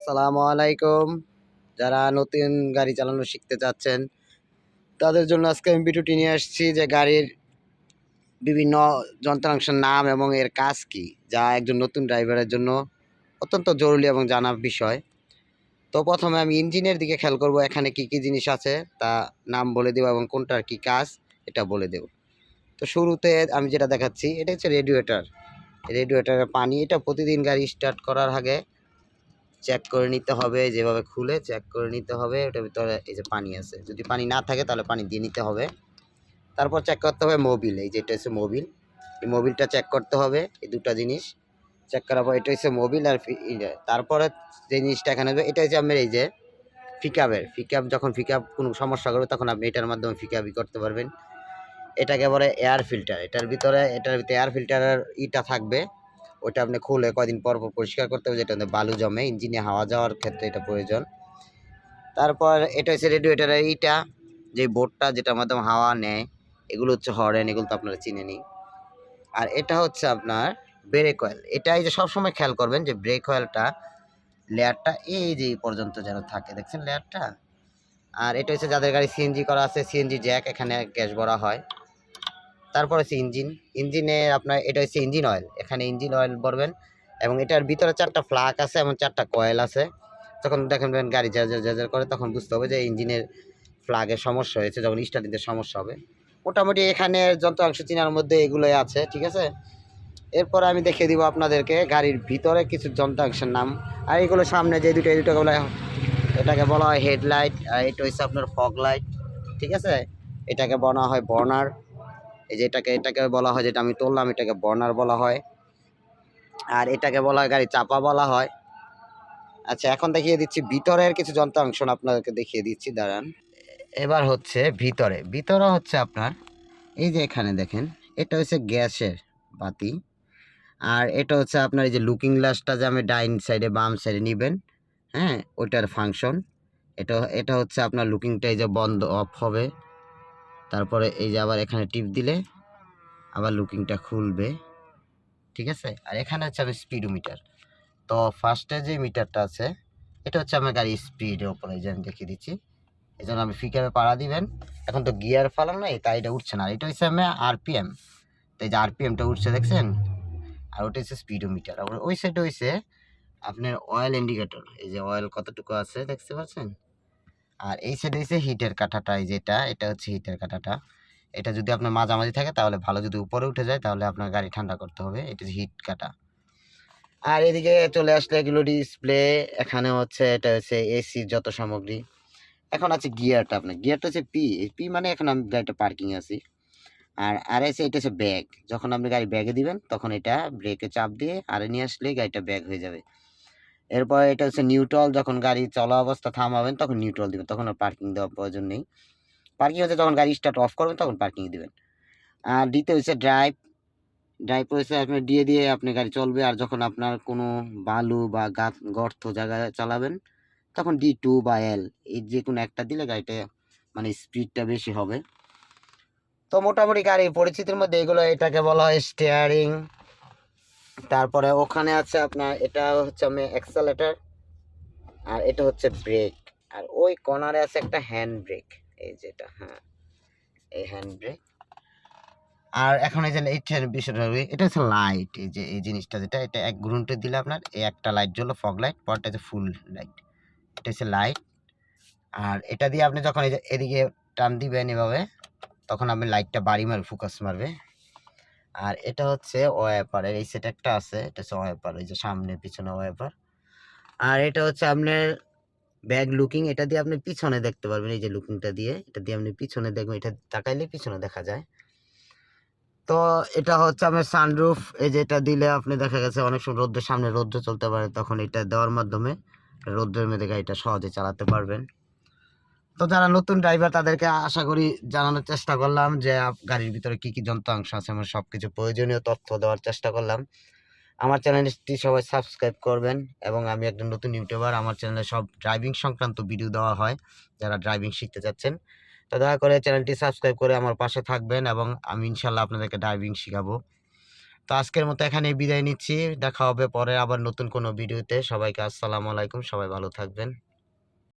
সালামু আলাইকুম। যারা নতুন গাড়ি চালানো শিখতে চাচ্ছেন তাদের জন্য আজকে আমি ভিডিওটি নিয়ে আসছি যে গাড়ির বিভিন্ন যন্ত্রাংশের নাম এবং এর কাজ কি, যা একজন নতুন ড্রাইভারের জন্য অত্যন্ত জরুরি এবং জানার বিষয়। তো প্রথমে আমি ইঞ্জিনের দিকে খেয়াল করব, এখানে কি কি জিনিস আছে তা নাম বলে দেব এবং কোনটার কি কাজ এটা বলে দেব। তো শুরুতে আমি যেটা দেখাচ্ছি এটা হচ্ছে রেডিয়েটর। রেডিয়েটরের পানি, এটা প্রতিদিন গাড়ি স্টার্ট করার আগে চেক করে নিতে হবে, যেভাবে খুলে চেক করে নিতে হবে ওটার ভিতরে এই যে পানি আছে, যদি পানি না থাকে তাহলে পানি দিয়ে নিতে হবে। তারপর চেক করতে হবে মোবিল, এই যে এটা হচ্ছে মোবিল, এই মোবিলটা চেক করতে হবে। এই দুটা জিনিস চেক করার পর এটা হচ্ছে মোবিল আর তারপরে যে জিনিসটা এখানে হবে এটা হচ্ছে আপনার এই যে পিকআপ, যখন পিকআপ কোনো সমস্যা করবে তখন আপনি এটার মাধ্যমে পিকআপই করতে পারবেন। এটাকে বলে এয়ার ফিল্টার, এটার ভিতরে এয়ার ফিল্টারের ইটা থাকবে, ওটা আপনি খুলে কয়দিন পর পর পরিষ্কার করতে হবে, যেটা বালু জমে, ইঞ্জিনে হাওয়া যাওয়ার ক্ষেত্রে এটা প্রয়োজন। তারপর এটা হচ্ছে রেডিয়েটরের ইটা, যে বোর্ডটা যেটার মাধ্যমে হাওয়া নেয়, এগুলো হচ্ছে হরেন, এগুলো তো আপনারা চিনেনি। আর এটা হচ্ছে আপনার ব্রেক অয়েল, এটা এই যে সবসময় খেয়াল করবেন যে ব্রেক অয়েলটা লেয়ারটা এই যে পর্যন্ত যেন থাকে, দেখছেন লেয়ারটা। আর এটা হচ্ছে যাদের গাড়ি সিএনজি করা আছে, সিএনজি জ্যাক, এখানে গ্যাস ভরা হয়। তারপর হচ্ছে ইঞ্জিনে আপনার এটা হচ্ছে ইঞ্জিন অয়েল, এখানে ইঞ্জিন অয়েল ভরবেন। এবং এটার ভিতরে 4টা ফ্লাগ আছে এবং 4টা কয়েল আছে। যখন দেখবেন গাড়ি জ্যাজার করে তখন বুঝতে হবে যে ইঞ্জিনের ফ্লাগের সমস্যা হয়েছে, যখন স্টার্ট দিতে সমস্যা হবে। মোটামুটি এখানে যন্ত্রাংশ চিনার মধ্যে এগুলোই আছে, ঠিক আছে। এরপর আমি দেখিয়ে দিব আপনাদেরকে গাড়ির ভিতরে কিছু যন্ত্রাংশের নাম। আর এগুলো সামনে যে দুটো, এই দুটো বলা, এটাকে বলা হয় হেডলাইট, আর এটা হচ্ছে আপনার ফগ লাইট, ঠিক আছে। এটাকে বলা হয় বর্নার, এই যে এটাকে বলা হয়, যেটা আমি তুললাম এটাকে বর্নার বলা হয়। আর এটাকে বলা হয় গাড়ি চাপা বলা হয়। আচ্ছা, এখন দেখিয়ে দিচ্ছি ভিতরের কিছু যন্ত্রাংশ, আপনাদেরকে দেখিয়ে দিচ্ছি, দাঁড়ান। এবার হচ্ছে ভিতরে হচ্ছে আপনার এই যে এখানে দেখেন, এটা হচ্ছে গ্যাসের বাতি। আর এটা হচ্ছে আপনার এই যে লুকিং গ্লাসটা, যে আমি ডাইন সাইডে বাম সাইডে নিবেন, হ্যাঁ, ওইটার ফাংশন। এটা হচ্ছে আপনার লুকিংটা এই যে বন্ধ অফ হবে। তারপরে এই যে আবার এখানে টিপ দিলে আবার লুকিংটা খুলবে, ঠিক আছে। আর এখানে হচ্ছে আমি স্পিডোমিটার। তো ফার্স্টে যে মিটারটা আছে এটা হচ্ছে আমার গাড়ির স্পিডের উপরে, যে আমি দেখিয়ে দিচ্ছি। এই জন্য আমি ফিকারে পাড়া দিবেন। এখন তো গিয়ার ফালাম নাই, তাই এটা উঠছে না। এটা হচ্ছে আমি আরপিএম, তো এই যে আরপিএমটা উঠছে দেখছেন। আর ওটা হচ্ছে স্পিডোমিটার। আর ওই সাইডে হয়েছে আপনার অয়েল ইন্ডিকেটর, এই যে অয়েল কতটুকু আছে দেখতে পাচ্ছেন। আর এই সাইডে হচ্ছে হিটের কাঁটাটা, এই যেটা, এটা হচ্ছে হিটের কাঁটাটা। এটা যদি আপনার মাঝামাঝি থাকে তাহলে ভালো, যদি উপরে উঠে যায় তাহলে আপনার গাড়ি ঠান্ডা করতে হবে, এটা হচ্ছে হিট কাঁটা। আর এদিকে চলে আসলে এগুলো ডিসপ্লে, এখানে হচ্ছে এটা হচ্ছে এসির যত সামগ্রী। এখন আছে গিয়ারটা, আপনার গিয়ারটা হচ্ছে পি মানে এখন আমি গাড়িটা পার্কিং আছি। আর এসে এটা হচ্ছে ব্যাগ, যখন আপনি গাড়ি ব্যাগে দিবেন তখন এটা ব্রেকে চাপ দিয়ে আরে নিয়ে আসলে গাড়িটা ব্যাগ হয়ে যাবে। এরপর এটা হচ্ছে নিউট্রাল, যখন গাড়ি চলা অবস্থা থামাবেন তখন নিউট্রাল দিবেন, তখন আর পার্কিং দেওয়ার প্রয়োজন নেই। পার্কিং হচ্ছে যখন গাড়ি স্টার্ট অফ করবেন তখন পার্কিং দিবেন। আর ডিতে হচ্ছে ড্রাইভ, হচ্ছে আপনি দিয়ে আপনি গাড়ি চলবে। আর যখন আপনার কোনো বালু বা গর্ত জায়গায় চালাবেন তখন D2 বা L, এই যে কোনো একটা দিলে গাড়িটা মানে স্পিডটা বেশি হবে। তো মোটামুটি গাড়ি পরিচিতির মধ্যে এগুলো, এটাকে বলা হয় স্টিয়ারিং। তারপরে ওখানে আছে আপনার, এটা হচ্ছে আমি অ্যাক্সেলেটর, আর এটা হচ্ছে ব্রেক। আর ওই কর্নারে আছে একটা হ্যান্ড ব্রেক, এই যেটা, হ্যাঁ, এই হ্যান্ড ব্রেক। আর এখন এই যে এইটার বিষয়টা, এটা হচ্ছে লাইট, এই যে এই জিনিসটা যেটা, এটা এক ঘুরুন্টে দিলে আপনার এই একটা লাইট জ্বললো, ফগ লাইট, পরটা হচ্ছে ফুল লাইট, এটা হচ্ছে লাইট। আর এটা দিয়ে আপনি যখন এই যে এদিকে টান দিবেন এভাবে, তখন আপনি লাইটটা বাড়ি মারবে, ফোকাস মারবে। আর এটা হচ্ছে ওয়াইপার, এই সেট একটা আছে, এটা হচ্ছে ওয়াইপার, এই যে সামনে পিছনে ওয়াইপার। আর এটা হচ্ছে আপনার ব্যাক লুকিং, এটা দিয়ে আপনি পিছনে দেখতে পারবেন, এই যে লুকিংটা দিয়ে, এটা দিয়ে আপনি পিছনে দেখবেন, এটা তাকাইলে পিছনে দেখা যায়। তো এটা হচ্ছে আপনার সানরুফ, এই যে এটা দিলে আপনি দেখা গেছে অনেক সময় রোদ্রের সামনে রোদ্র চলতে পারে, তখন এটা দেওয়ার মাধ্যমে রোদ্রের মধ্যে গাড়িটা সহজে চালাতে পারবেন। তো যারা নতুন ড্রাইভার তাদেরকে আশা করি জানানোর চেষ্টা করলাম যে গাড়ির ভিতরে কি কি যন্ত্রাংশ আছে, আমরা সবকিছু প্রয়োজনীয় তথ্য দেওয়ার চেষ্টা করলাম। আমার চ্যানেলটি সবাই সাবস্ক্রাইব করবেন। এবং আমি একজন নতুন ইউটিউবার, আমার চ্যানেলে সব ড্রাইভিং সংক্রান্ত ভিডিও দেওয়া হয়, যারা ড্রাইভিং শিখতে চাচ্ছেন। তো দয়া করে চ্যানেলটি সাবস্ক্রাইব করে আমার পাশে থাকবেন এবং আমি ইনশাল্লাহ আপনাদেরকে ড্রাইভিং শেখাবো। তো আজকের মতো এখানে বিদায় নিচ্ছি। দেখা হবে পরে আবার নতুন কোনো ভিডিওতে। সবাইকে আসসালামু আলাইকুম। সবাই ভালো থাকবেন।